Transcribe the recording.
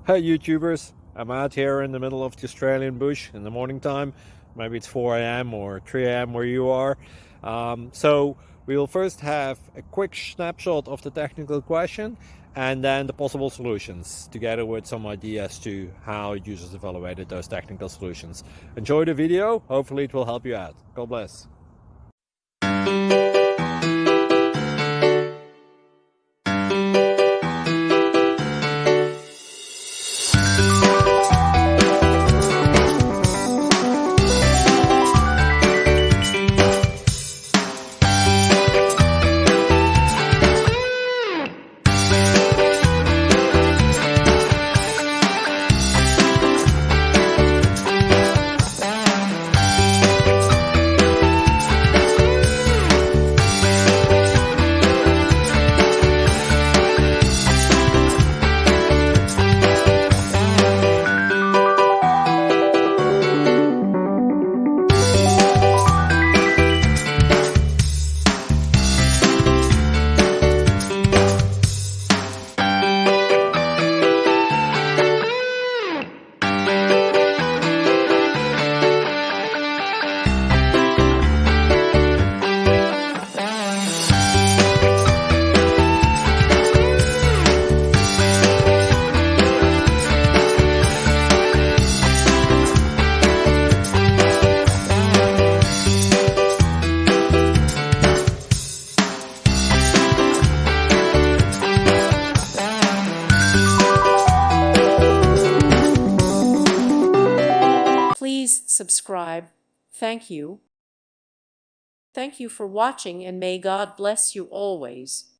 Hey YouTubers, I'm out here in the middle of the Australian bush in the morning time. Maybe it's 4 a.m. or 3 a.m. where you are. So we will first have a quick snapshot of the technical question and then the possible solutions, together with some ideas to how users evaluated those technical solutions. Enjoy the video, hopefully it will help you out. God bless. Please subscribe. Thank you. Thank you for watching, and may God bless you always.